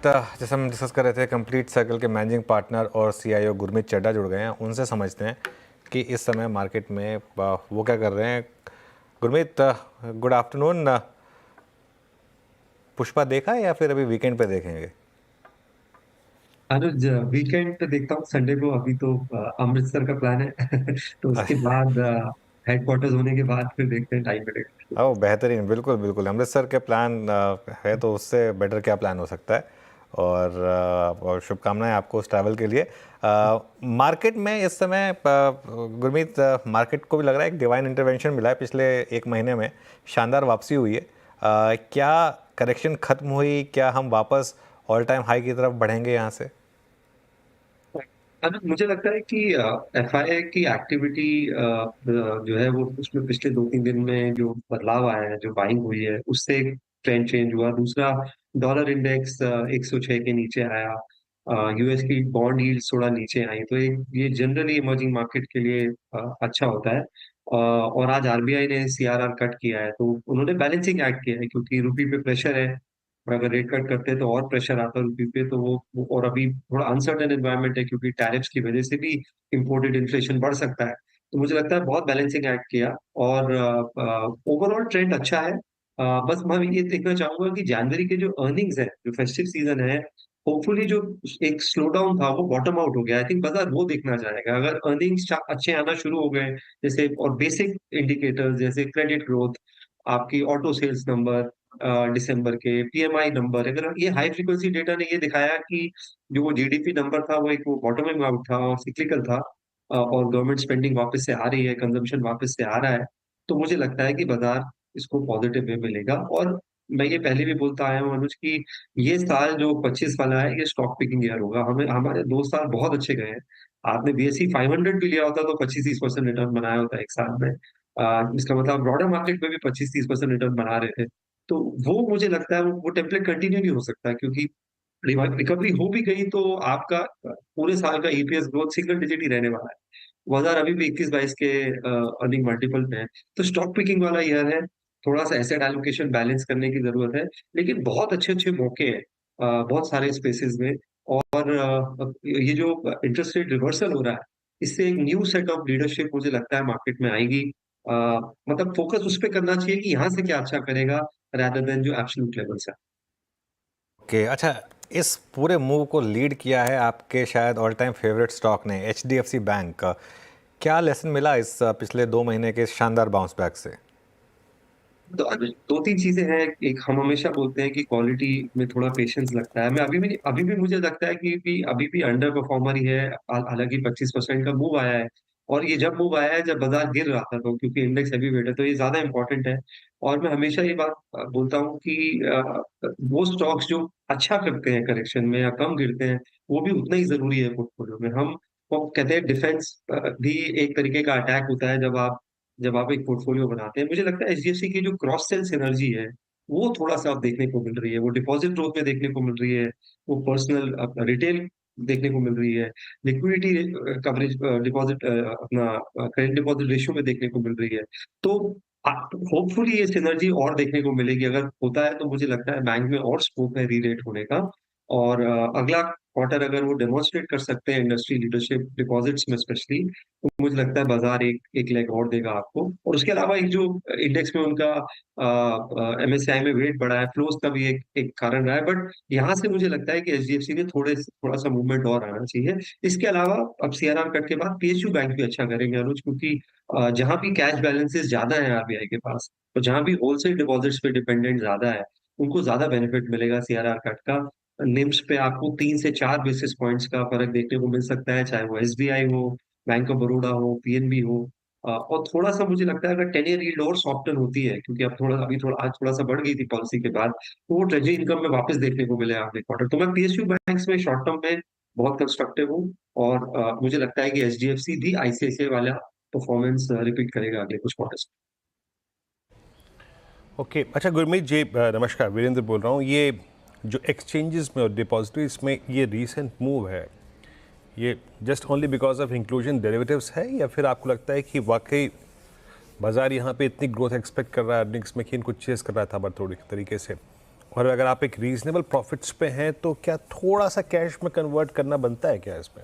जैसे हम डिस्कस कर रहे थे, कंप्लीट सर्कल के मैनेजिंग पार्टनर और सीआईओ गुरमीत चड्ढा जुड़ गए हैं। उनसे समझते हैं कि इस समय मार्केट में वो क्या कर रहे हैं। Gurmeet, good afternoon. पुष्पा देखा है या फिर अभी वीकेंड पे देखेंगे? अनुज, वीकेंड पे देखता हूँ संडे को। अभी तो अमृतसर का प्लान है तो उसके बाद हेडक्वार्टर्स होने के बाद फिर देखते हैं, टाइम मिलेगा। ओह, बेहतरीन। बिल्कुल बिल्कुल, अमृतसर के प्लान है तो उससे बेटर क्या प्लान हो सकता है। और शुभकामनाएं आपको उस ट्रैवल के लिए। मार्केट में इस समय गुरमीत, मार्केट को भी लग रहा है एक डिवाइन इंटरवेंशन मिला है पिछले एक महीने में। शानदार वापसी हुई है। क्या करेक्शन खत्म हुई? क्या हम वापस ऑल टाइम हाई की तरफ बढ़ेंगे यहाँ से? अनुज, मुझे लगता है कि एफआईआई की एक्टिविटी जो है वो उसमें पिछले 2-3 दिन में जो बदलाव आया है, जो बाइंग हुई है, उससे एक ट्रेंड चेंज हुआ। दूसरा, डॉलर इंडेक्स 106 के नीचे आया। यूएस की बॉन्ड यील्ड्स थोड़ा नीचे आई, तो ये जनरली इमर्जिंग मार्केट के लिए अच्छा होता है। और आज आरबीआई ने सीआरआर कट किया है, तो उन्होंने बैलेंसिंग एक्ट किया है, क्योंकि रुपी पे प्रेशर है। और अगर रेट कट करते हैं तो और प्रेशर आता है रुपी पे, तो और अभी थोड़ा अनसर्टेन एनवायरनमेंट है, क्योंकि टैरिफ्स की वजह से भी इंपोर्टेड इन्फ्लेशन बढ़ सकता है। तो मुझे लगता है बहुत बैलेंसिंग एक्ट किया, और ओवरऑल ट्रेंड अच्छा है। बस मैं ये देखना चाहूंगा कि जनवरी के जो अर्निंग्स है, जो फेस्टिव सीजन है, होपफुली जो एक स्लो डाउन था वो बॉटम आउट हो गया। आई थिंक बाजार वो देखना चाहेगा। अगर अर्निंग्स अच्छे आना शुरू हो गए, जैसे और बेसिक इंडिकेटर्स जैसे क्रेडिट ग्रोथ, आपकी ऑटो सेल्स नंबर दिसंबर के, पीएमआई नंबर, अगर ये हाई फ्रीक्वेंसी डेटा ने ये दिखाया कि जो वो जीडीपी नंबर था वो एक वो बॉटमिंग आउट था और सिक्लिकल था, और गवर्नमेंट स्पेंडिंग वापस से आ रही है, कंजम्पशन वापस से आ रहा है, तो मुझे लगता है कि बाजार इसको पॉजिटिव वे में लेगा। और मैं ये पहले भी बोलता आया हूँ अनुज कि ये साल जो 25 वाला है, ये स्टॉक पिकिंग ईयर होगा। हमें हमारे 2 साल बहुत अच्छे गए हैं। आपने बीएसई 500 भी लिया होता तो 25-30% रिटर्न बनाया होता एक साल में। इसका मतलब ब्रॉडर मार्केट में भी 25-30% रिटर्न बना रहे थे। तो वो मुझे लगता है वो टेम्पलेट कंटिन्यू नहीं हो सकता, क्योंकि रिकवरी हो भी गई तो आपका पूरे साल का ईपीएस ग्रोथ सिंगल डिजिट ही रहने वाला है। बाजार अभी भी 21-22 के अर्निंग मल्टीपल पे है। तो स्टॉक पिकिंग वाला ईयर है। थोड़ा सा एसेट एलोकेशन बैलेंस करने की जरूरत है, लेकिन बहुत अच्छे अच्छे मौके हैं बहुत सारे स्पेसेस में। और ये जो इंटरेस्ट रेट रिवर्सल हो रहा है, इससे एक न्यू सेट ऑफ लीडरशिप मुझे लगता है मार्केट में आएगी। अ, मतलब फोकस उस पर करना चाहिए कि यहाँ से क्या अच्छा करेगा, rather देन जो एब्सोल्यूट लेवल्स है। ओके, अच्छा। इस पूरे मूव को लीड किया है आपके शायद ऑल टाइम फेवरेट स्टॉक ने, एचडीएफसी बैंक का। क्या लेसन मिला इस पिछले 2 महीने के शानदार बाउंस बैक से? तो अभी 2-3 चीजें हैं। एक, हम हमेशा बोलते हैं कि क्वालिटी में थोड़ा पेशेंस लगता है। मैं अभी भी मुझे लगता है कि अभी भी अंडर परफॉर्मर ही है। हालांकि 25% का मूव आया है, और ये जब मूव आया है जब बाजार गिर रहा था, तो क्योंकि इंडेक्स हैवी वेट है तो ये ज्यादा इंपॉर्टेंट है। और मैं हमेशा ये बात बोलता हूँ कि वो स्टॉक्स जो अच्छा करते हैं करेक्शन में या कम गिरते हैं, वो भी उतना ही जरूरी है पोर्टफोलियो में। हम वो कहते हैं डिफेंस भी एक तरीके का अटैक होता है जब आप एक पोर्टफोलियो बनाते हैं। मुझे लगता है एचडीएफसी की जो क्रॉस सेल सिनर्जी है, वो थोड़ा सा अब देखने को मिल रही है। वो डिपॉजिट ग्रोथ में देखने को मिल रही है, वो पर्सनल रिटेल देखने को मिल रही है, लिक्विडिटी कवरेज, डिपॉजिट अपना क्रेडिट डिपॉजिट रेशियो में देखने को मिल रही है। तो होपफुली ये सिनर्जी और देखने को मिलेगी। अगर होता है तो मुझे लगता है बैंक में और स्कोप है री-रेट होने का। और अगला क्वार्टर अगर वो डेमोन्स्ट्रेट कर सकते हैं इंडस्ट्री लीडरशिप डिपॉजिट्स में स्पेशली, तो मुझे लगता है बाजार एक एक लेग और देगा आपको। और उसके अलावा एक जो इंडेक्स में उनका एमएससीआई में वेट बढ़ा है, फ्लोज का भी एक एक कारण रहा है। बट यहाँ से मुझे लगता है कि एचडीएफसी ने थोड़ा सा मूवमेंट और आना चाहिए। इसके अलावा अब सीआरआर कट के बाद पीएसयू बैंक भी अच्छा करेंगे अनुज, क्योंकि जहां भी कैश बैलेंसेस ज्यादा है आरबीआई के पास, और जहां भी होलसेल डिपॉजिट्स पे डिपेंडेंट ज्यादा है, उनको ज्यादा बेनिफिट मिलेगा सीआरआर कट का। निम्स पे आपको 3 से 4 बेसिस पॉइंट्स का फर्क देखने को मिल सकता है, चाहे वो एसबीआई हो, बैंक ऑफ बड़ौदा हो, पीएनबी हो। और थोड़ा सा मुझे लगता है अगर 10 ईयर यील्ड और सॉफ्टन होती है, क्योंकि अब थोड़ा अभी थोड़ा आज थोड़ा सा बढ़ गई थी पॉलिसी के बाद, तो वो ट्रेजरी इनकम में वापस देखने को मिले अगले क्वार्टर। तो मैं पीएसयू बैंक्स में शॉर्ट टर्म में बहुत कंस्ट्रक्टिव हूँ। और मुझे लगता है कि एचडीएफसी भी आईसीआईसीआई वाला परफॉर्मेंस रिपीट करेगा अगले कुछ क्वार्टर्स। ओके, अच्छा गुरमीत जी, नमस्कार, वीरेंद्र बोल रहा हूँ। ये जो एक्सचेंजेस में और डिपॉजिटरीज में ये रीसेंट मूव है, ये just only because of inclusion derivatives है, या फिर आपको लगता है कि वाकई बाजार यहाँ पे इतनी ग्रोथ एक्सपेक्ट कर रहा है अर्निंग्स में कि इनको चेस कर रहा था बट थोड़ी तरीके से, और अगर आप एक रीजनेबल प्रॉफिट्स पे हैं तो क्या थोड़ा सा कैश में कन्वर्ट करना बनता है क्या इसमें?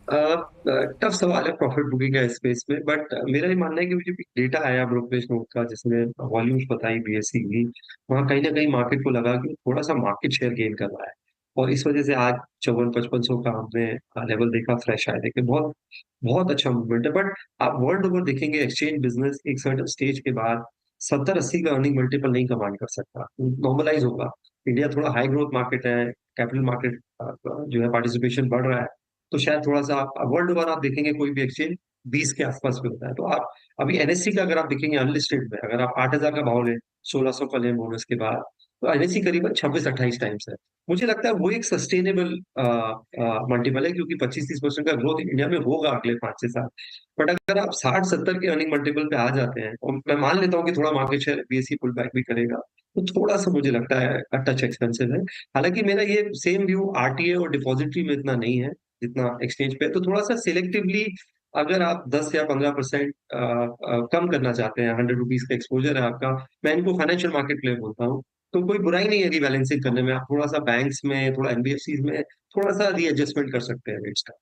टफ सवाल है प्रॉफिट बुकिंग का स्पेस में, बट मेरा ये मानना है कि जो डेटा आया ब्रोकरेज नोट का जिसमें वॉल्यूम्स बताई बीएसई की, वहाँ कहीं ना कहीं मार्केट को लगा कि थोड़ा सा मार्केट शेयर गेन कर रहा है, और इस वजह से आज 54-5500 का हमने लेवल देखा फ्रेश आया, देखिए बहुत बहुत अच्छा मूवमेंट है। बट आप वर्ल्ड ओवर देखेंगे एक्सचेंज बिजनेस एक सर्टेन स्टेज के बाद 70-80 का अर्निंग मल्टीपल नहीं कमांड कर सकता, नॉर्मलाइज होगा। इंडिया थोड़ा हाई ग्रोथ मार्केट है, कैपिटल मार्केट जो है पार्टिसिपेशन बढ़ रहा है, तो शायद थोड़ा-सा आप वर्ल्ड ओवर आप देखेंगे कोई भी एक्सचेंज 20 के आस-पास में होता है। तो आप अभी एनएससी का अगर आप देखेंगे अनलिस्टेड में, अगर आप 8,000 का भाव लें, 1600 का लें बोनस के बाद, तो एनएससी करीबन 26-28 टाइम्स है। मुझे लगता है वो एक सस्टेनेबल मल्टीपल है, क्योंकि 25-30% का ग्रोथ इंडिया में होगा अगले 5-6 साल। बट अगर आप 60-70 के अर्निंग मल्टीपल पे आ जाते हैं, और मैं मान लेता हूँ कि थोड़ा market share BSE pull back भी करेगा, तो थोड़ा-सा मुझे लगता है टच एक्सपेंसिव है। हालाँकि मेरा ये सेम व्यू आरटीए और डिपॉजिटरी में इतना नहीं है जितना एक्सचेंज पे है, तो थोड़ा-सा सिलेक्टिवली अगर आप 10 या 15% कम करना चाहते हैं, ₹100 का एक्सपोज़र है आपका, मैं इनको फाइनेंशियल मार्केट प्ले बोलता हूँ, तो कोई बुराई नहीं है रीबैलेंसिंग करने में। आप थोड़ा-सा बैंक्स में, थोड़ा एनबीएफसीज़ में थोड़ा-सा रीएडजस्टमेंट कर सकते हैं रेट्स का।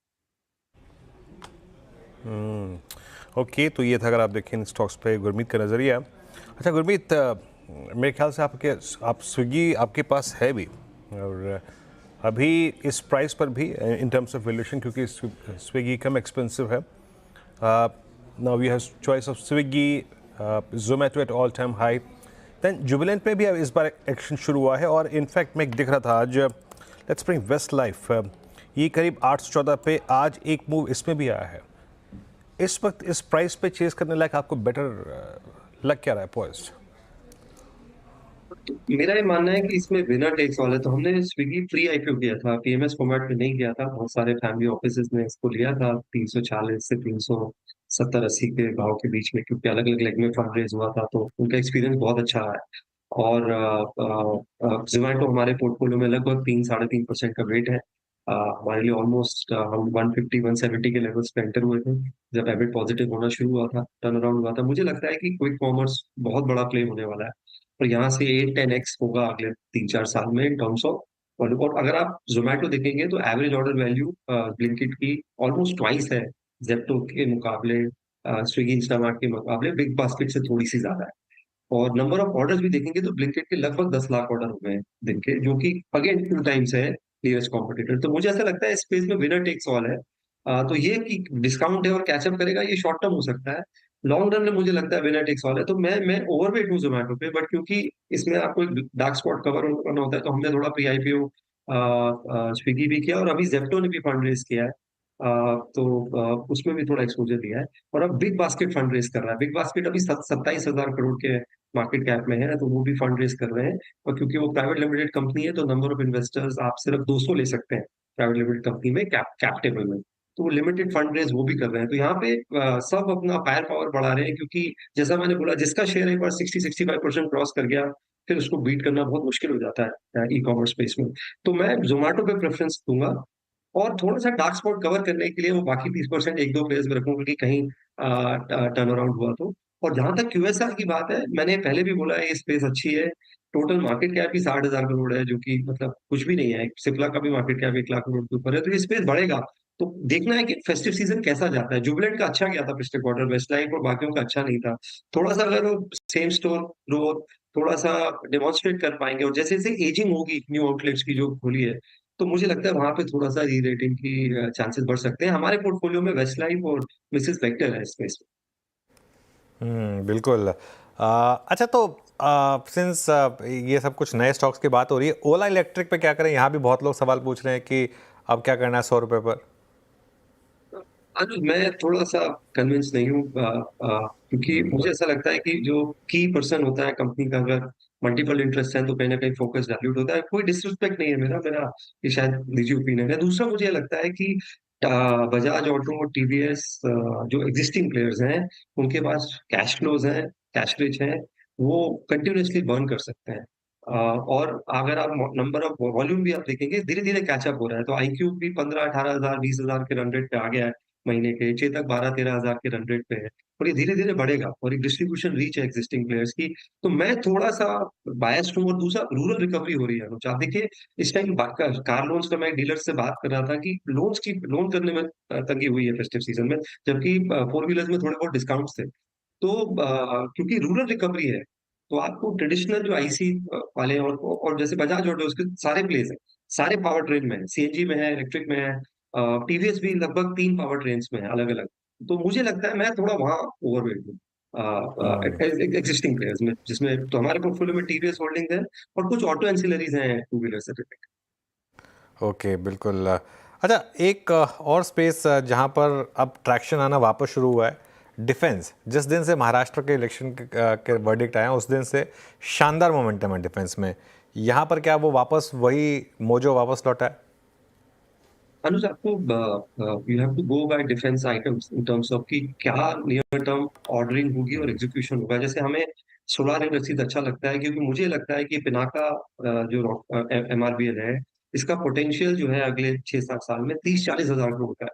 ओके, तो ये था अगर आप देखें इन स्टॉक्स पे गुरमीत का नज़रिया। अच्छा गुरमीत, मेरे ख्याल से आप स्विगी आपके पास है भी, और अभी इस प्राइस पर भी इन टर्म्स ऑफ वैल्यूएशन, क्योंकि स्विगी कम एक्सपेंसिव है। Now we have choice of Swiggy, Zomato at all time high, then Jubilant में भी अब इस बार एक्शन शुरू हुआ है, और इनफैक्ट मैं दिख रहा था आज, लेट्स ब्रिंग वेस्ट लाइफ, ये करीब 814 पे आज एक मूव इसमें भी आया है। इस वक्त इस प्राइस पे चेस करने लायक आपको बेटर लग क्या रहा है पॉइज्ड? मेरा ये मानना है कि इसमें विनर टेक्स ऑल है, तो हमने स्विगी प्री आईपीओ किया था, पीएमएस फॉर्मेट में नहीं किया था। बहुत सारे फैमिली ऑफिसेज ने इसको लिया था 340 से 370-80 के भाव के बीच में, क्योंकि अलग अलग लेग में फंड रेज हुआ था, तो उनका एक्सपीरियंस बहुत अच्छा रहा है। और जोमेटो हमारे पोर्टफोलियो में लगभग 3-3.5% का वेट है। हमारे लिए ऑलमोस्ट हम 150-170 के लेवल्स पे एंटर हुए थे जब एबिट पॉजिटिव होना शुरू हुआ था, टर्न अराउंड हुआ था। मुझे लगता है कि क्विक कॉमर्स बहुत बड़ा प्ले होने वाला है, और यहाँ से 8-10x होगा अगले 3-4 साल में इन टर्म्स ऑफ वॉल्यूम। और अगर आप ज़ोमैटो देखेंगे तो एवरेज ऑर्डर वैल्यू ब्लिंकिट की ऑलमोस्ट ट्वाइस है, ज़ेप्टो के मुकाबले, स्विगी, इंस्टामार्ट के मुकाबले बिग बास्केट से थोड़ी-सी ज़्यादा है। और नंबर ऑफ ऑर्डर्स भी देखेंगे तो ब्लिंकिट के लगभग 10 लाख ऑर्डर हो गए हैं दिन के, जो कि अगेन 2 टाइम्स है नियरेस्ट कॉम्पिटिटर। तो मुझे ऐसा लगता है इस स्पेस में विनर टेक्स ऑल है। तो ये कि डिस्काउंट है और कैच अप करेगा, ये शॉर्ट टर्म हो सकता है। लॉन्ग रन में मुझे लगता है विनर टेक्स ऑल है। तो मैं ओवरवेट हूँ ज़ोमैटो पे, बट क्योंकि इसमें आपको एक डार्क स्पॉट कवर करना होता है, तो हमने थोड़ा प्री आईपीओ स्विगी भी किया, और अभी ज़ेप्टो ने भी फंड रेज़ किया है। तो उसमें भी थोड़ा एक्सपोज़र दिया है, और अब बिग बास्केट फंड रेज़ कर रहा है। बिग बास्केट अभी 27,000 करोड़ के मार्केट कैप में है, तो वो भी फंड रेज़ कर रहे हैं, और क्योंकि वो प्राइवेट लिमिटेड कंपनी है, तो नंबर ऑफ इन्वेस्टर्स आप सिर्फ 200 ले सकते हैं प्राइवेट लिमिटेड कंपनी में, कैप टेबल में। तो वो लिमिटेड फंड रेज़ वो भी कर रहे हैं। तो यहाँ पे सब अपना फायर पावर बढ़ा रहे हैं, क्योंकि जैसा मैंने बोला, जिसका शेयर एक बार 60-65% क्रॉस कर गया, फिर उसको बीट करना बहुत मुश्किल हो जाता है ई-कॉमर्स स्पेस में। तो मैं ज़ोमैटो पे प्रेफ़रेंस दूँगा, और थोड़ा-सा डार्क स्पॉट कवर करने के लिए वो बाकी 30% 1-2 प्लेयर्स में रखूँगा कि कहीं टर्न अराउंड हुआ तो। और जहाँ तक क्यूएसआर की बात है, मैंने पहले भी बोला है ये स्पेस अच्छी है। टोटल मार्केट कैप ही 60,000 करोड़ है, जो कि मतलब कुछ भी नहीं है। सिप्ला का भी मार्केट कैप 1 लाख करोड़ के ऊपर है, तो ये स्पेस बढ़ेगा। तो देखना है कि फेस्टिव सीज़न कैसा जाता है। जुबिलेंट का अच्छा गया था पिछले क्वार्टर, वेस्टलाइफ और बाकियों का अच्छा नहीं था। थोड़ा-सा अगर वो सेम स्टोर ग्रोथ थोड़ा-सा डेमोंस्ट्रेट कर पाएँगे, और जैसे-जैसे एजिंग होगी न्यू आउटलेट्स की जो खुली है, तो मुझे लगता है वहाँ पे थोड़ा-सा री-रेटिंग की चांसेस बढ़ सकते हैं। हमारे पोर्टफोलियो में वेस्टलाइफ और मिसेस वेक्टर है इस स्पेस में। बिल्कुल। अच्छा, तो सिंस ये सब कुछ नए स्टॉक्स की बात हो रही है, ओला इलेक्ट्रिक पे क्या करें? यहाँ भी बहुत लोग सवाल पूछ रहे हैं कि अब क्या करना है 100 रुपये पर। अनुज, मैं थोड़ा-सा कन्विंस नहीं हूँ, क्योंकि मुझे ऐसा लगता है कि जो की पर्सन होता है कंपनी का, अगर मल्टीपल इंटरेस्ट है, तो कहीं न कहीं फोकस डाइल्यूट होता है। कोई डिसरिस्पेक्ट नहीं है मेरा ये शायद निजी ओपिनियन है। दूसरा, मुझे लगता है कि बजाज ऑटो और टीवीएस जो एक्जिस्टिंग प्लेयर्स हैं, उनके पास कैश फ्लोज़ हैं, कैश रिच हैं, वो कंटीन्यूअसली बर्न कर सकते हैं। और अगर आप नंबर ऑफ वॉल्यूम भी आप देखेंगे, धीरे-धीरे कैच अप हो रहा है। तो आईक्यूब भी 15-18 हज़ार, 20 हज़ार के रन रेट पे आ गया है। महीने के, चेतक 12-13 हज़ार के रन रेट पे है और ये धीरे-धीरे बढ़ेगा और एक डिस्ट्रीब्यूशन रीच है एक्जिस्टिंग प्लेयर्स की। तो मैं थोड़ा-सा बायस्ड हूँ और दूसरा रूरल रिकवरी हो रही है अनुज। आप देखिए इस टाइम बा कार कार लोन्स का मैं एक डीलर से बात कर रहा था कि लोन करने में तंगी हुई है फेस्टिव सीज़न में, जबकि फोर व्हीलर्स में थोड़े बहुत डिस्काउंट्स थे। तो क्योंकि रूरल रिकवरी है, तो आपको ट्रेडिशनल जो आईसी वाले और जैसे बजाज ऑटो उसके सारे प्लेस हैं, सारे पावर ट्रेन में है, सीएनजी में है, इलेक्ट्रिक में है, टीवीएस भी लगभग 3 पावर ट्रेन्स में है अलग-अलग। तो मुझे लगता है मैं थोड़ा वहाँ ओवरवेट हूँ हम्म। एक्जिस्टिंग प्लेयर्स में, जिसमें तो हमारे पोर्टफोलियो में टीवीएस होल्डिंग्स है और कुछ ऑटो एंसिलरीज हैं टू व्हीलर से रिलेटेड। ओके, बिल्कुल। अच्छा, एक और स्पेस जहाँ पर अब ट्रैक्शन आना वापस शुरू हुआ है, डिफेंस। जिस दिन से महाराष्ट्र के इलेक्शन के वर्डिक्ट आए हैं, उस दिन से शानदार मोमेंटम है डिफेंस में। यहाँ पर क्या वो वापस वही मोजो वापस लौटा है? अनुज आपको you have to go by defence items in terms of कि क्या नियर टर्म ऑर्डरिंग होगी और एग्जीक्यूशन होगा। जैसे हमें सोलार इंडस्ट्रीज अच्छा लगता है क्योंकि मुझे लगता है कि पिनाका जो एमआरबीएल है, इसका पोटेंशियल जो है अगले 6-7 साल में 30-40 हजार करोड़ का है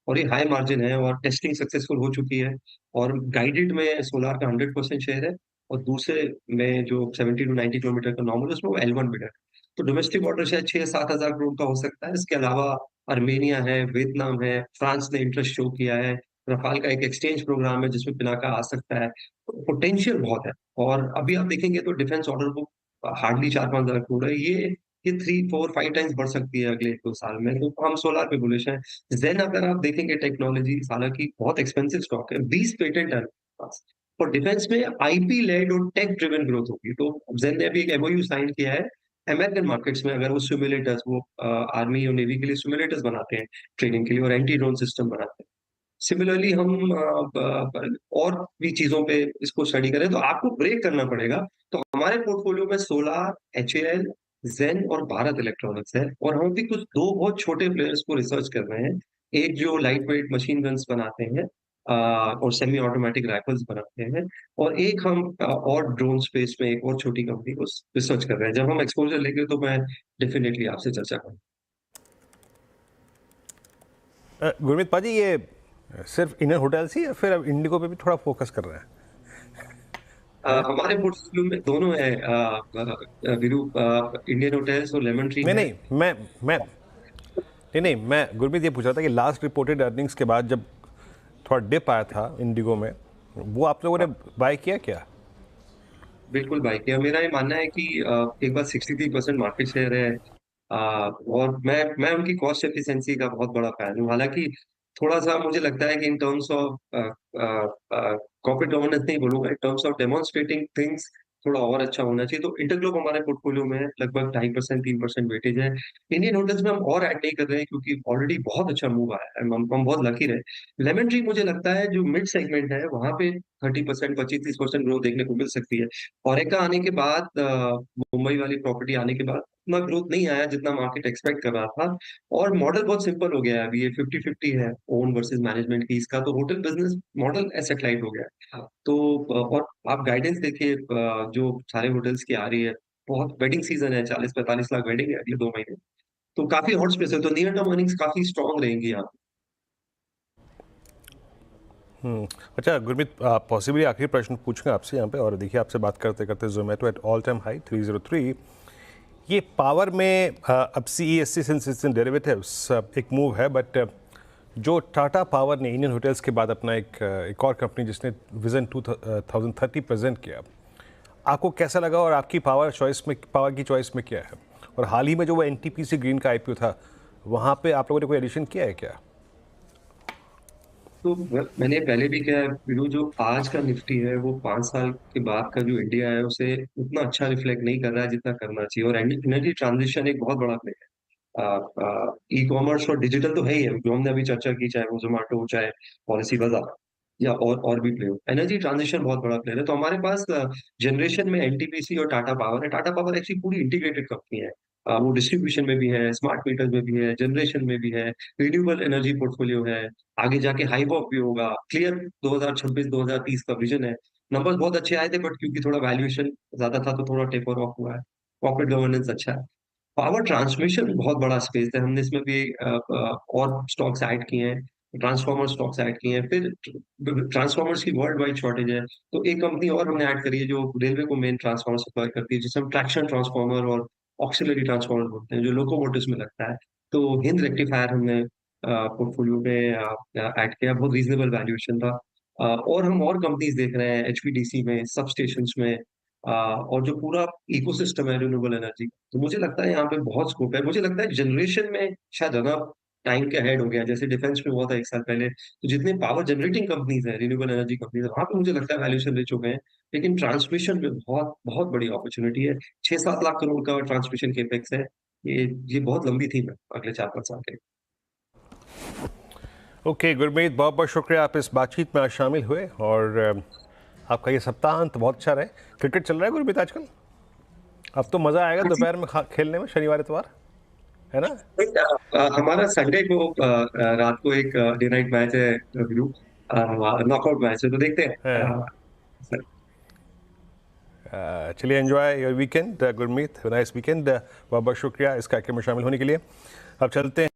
और ये हाई मार्जिन है और टेस्टिंग सक्सेसफुल हो चुकी है और गाइडेड में सोलार का 100% शेयर है और दूसरे में जो 70 टू 90 किलोमीटर का नॉर्मल उसमें वो L1 बिड है। तो डोमेस्टिक ऑर्डर शायद 6-7 हजार करोड़ का हो सकता है। इसके अलावा अर्मेनिया है, वियतनाम है, फ्रांस ने इंटरेस्ट शो किया है, रफाल का एक एक्सचेंज प्रोग्राम है जिसमें पिनाका आ सकता है। तो पोटेंशियल बहुत है और अभी आप देखेंगे तो डिफेंस ऑर्डर बुक हार्डली 4-5 हजार करोड़ है। ये 3-4-5 टाइम्स बढ़ सकती है अगले 2 साल में, तो हम सोलार पे बुलिश हैं। ज़ेन अगर आप देखेंगे टेक्नोलॉजी हालाँकि बहुत एक्सपेंसिव स्टॉक है, 20 पेटेंट है उनके पास और डिफेंस में आईपी लेड और टेक ड्रिवन ग्रोथ होगी। तो ज़ेन ने अभी एक एमओयू साइन किया है अमेरिकन मार्केट्स में अगर वो सिमुलेटर्स वो आर्मी और नेवी के लिए सिमुलेटर्स बनाते हैं ट्रेनिंग के लिए और एंटी ड्रोन सिस्टम बनाते हैं। सिमिलरली हम और भी चीजों पे इसको स्टडी करें तो आपको ब्रेक करना पड़ेगा। तो हमारे पोर्टफोलियो में सोलार, एचएएल, ज़ेन और भारत इलेक्ट्रॉनिक्स है और हम भी कुछ 2 बहुत छोटे प्लेयर्स को रिसर्च कर रहे हैं। एक जो लाइट वेट मशीन गन्स बनाते हैं और सेमी ऑटोमेटिक राइफल्स बनाते हैं और एक हम और ड्रोन स्पेस में एक और छोटी कंपनी को रिसर्च कर रहे हैं। जब हम एक्सपोज़र लेंगे तो मैं डेफिनिटली आपसे चर्चा करूँगा। गुरमीत पाजी, ये सिर्फ इंडियन होटल्स ही या फिर अब इंडिगो पे भी थोड़ा फोकस कर रहे हैं? हमारे पोर्टफोलियो में दोनों है वीरू इंडियन होटल्स और लेमन ट्री नहीं है। नहीं मैं गुरमीत ये पूछ रहा था कि लास्ट रिपोर्टेड अर्निंग्स के बाद जब थोड़ा डिप आया था इंडिगो में, वो आप लोगों ने बाय किया क्या? बिल्कुल भाई क्या मेरा ये मानना है कि एक बार 63% मार्केट शेयर है और मैं उनकी कॉस्ट एफिशिएंसी का बहुत बड़ा फैन हूँ। हालांकि थोड़ा सा मुझे लगता है कि इन टर्म्स ऑफ कॉर्पोरेट गवर्नेंस नहीं बोलूंगा, इन टर्म्स ऑफ डेमोन्स्ट्रेटिंग थिंग्स थोड़ा और अच्छा होना चाहिए। तो इंटरग्लोब हमारे पोर्टफोलियो में है, लगभग 2.5% 3% वेटेज है। इंडियन होटल्स में हम और ऐड नहीं कर रहे हैं क्योंकि ऑलरेडी बहुत अच्छा मूव आया है, हम बहुत लकी रहे। लेमन ट्री मुझे लगता है जो मिड सेगमेंट है वहां पे 30% 25-30% ग्रोथ देखने को मिल सकती है। ओरेका आने के बाद मुंबई वाली प्रॉपर्टी आने के बाद उतना ग्रोथ नहीं आया जितना मार्केट एक्सपेक्ट कर रहा था और मॉडल बहुत सिंपल हो गया है। अभी ये 50-50 है ओन वर्सेस मैनेजमेंट की इसका, तो hotel business model asset light हो गया है। तो और आप गाइडेंस देखिए जो सारे होटल्स की आ रही है, बहुत वेडिंग सीजन है, 40-45 लाख वेडिंग है अगले 2 महीने, तो काफी हॉट स्पेस है। तो नियर टर्म अर्निंग्स काफी स्ट्रॉन्ग रहेंगी यहाँ अच्छा गुरमीत, पॉसिबली आखिरी प्रश्न पूछूंगा आपसे यहाँ पे, और देखिए आपसे बात करते करते Zomato at all time high 303, ये पावर में अब CESC सिंस डेरिवेटिव्स एक मूव है, बट जो टाटा पावर ने इंडियन होटल्स के बाद अपना एक और कंपनी जिसने विजन 2030 प्रेजेंट किया, आपको कैसा लगा और आपकी पावर की चॉइस में क्या है? और हाल ही में जो वो NTPC ग्रीन का IPO था, वहाँ पे आप लोगों ने कोई एडिशन किया है क्या? तो मैंने पहले भी कहा है वीरू, जो आज का निफ्टी है वो 5 साल के बाद का जो इंडिया है उसे उतना अच्छा रिफ्लेक्ट नहीं कर रहा है जितना करना चाहिए। और एनर्जी ट्रांजिशन एक बहुत बड़ा प्ले है। ई कॉमर्स और डिजिटल तो है ही है, जो हमने अभी चर्चा की, चाहे वो जोमेटो, चाहे पॉलिसी बाजार या और भी प्ले हो। एनर्जी ट्रांजिशन बहुत बड़ा प्लेयर है। तो हमारे पास जनरेशन में एनटीपीसी और टाटा पावर है। टाटा पावर एक्चुअली पूरी इंटीग्रेटेड कंपनी है। वो डिस्ट्रीब्यूशन में भी है, स्मार्ट मीटर्स में भी है, जनरेशन में भी है, रिन्यूएबल एनर्जी पोर्टफोलियो है, आगे जाके हाईबॉक भी होगा। क्लियर 2026-2030 का विजन है। नंबर्स बहुत अच्छे आए थे बट क्योंकि थोड़ा वैल्यूएशन ज्यादा था तो थोड़ा टेपर ऑफ हुआ है। कॉर्पोरेट गवर्नेंस अच्छा है। पावर ट्रांसमिशन बहुत बड़ा स्पेस है, हमने इसमें भी और स्टॉक्स ऐड किए हैं। ट्रांसफॉर्मर स्टॉक्स ऐड किए हैं, फिर ट्रांसफॉर्मर्स की वर्ल्ड वाइड शॉर्टेज है, तो एक कंपनी और हमने ऐड करी है जो रेलवे को मेन ट्रांसफॉर्मर सप्लाई करती है, जिसे हम ट्रैक्शन ट्रांसफॉर्मर और ऑक्सिलरी ट्रांसफॉर्मर बोलते हैं, जो लोकोमोटिव्स में लगता है। तो हिंद रेक्टिफायर हमने पोर्टफोलियो में ऐड किया, बहुत रीजनेबल वैल्यूएशन था। और हम और कंपनीज देख रहे हैं एचवीडीसी में, सब स्टेशंस में, और जो पूरा इकोसिस्टम है रिन्यूएबल एनर्जी, तो मुझे लगता है यहाँ पे बहुत स्कोप है। मुझे लगता है जनरेशन में शायद ज्यादा टाइम के अहेड हो गया, जैसे डिफेंस में हुआ था 1 साल पहले। तो जितने पावर जनरेटिंग कंपनीज है, रिन्यूएबल एनर्जी कंपनीज है, वहां पे मुझे लगता है वैल्यूएशन रिच हो गए हैं। लेकिन ट्रांसमिशन में बहुत बहुत बड़ी अपॉर्चुनिटी है। 6-7 लाख करोड़ का ट्रांसमिशन केपेक्स है। ये बहुत लंबी थीम है अगले 4-5 साल के लिए। ओके गुरमीत, बहुत बहुत शुक्रिया आप इस बातचीत में आज शामिल हुए, और आपका ये सप्ताहांत बहुत अच्छा रहे। क्रिकेट चल रहा है गुरमीत आजकल? अब तो मज़ा आएगा दोपहर में खेलने में, शनिवार इतवार, है ना? हमारा संडे को रात को एक डे नाइट मैच है, ग्रुप नॉकआउट मैच है, तो देखते हैं। हाँ। चलिए, enjoy your weekend Gurmeet, nice weekend. बहुत बहुत शुक्रिया इस कार्यक्रम में शामिल होने के लिए। अब चलते हैं।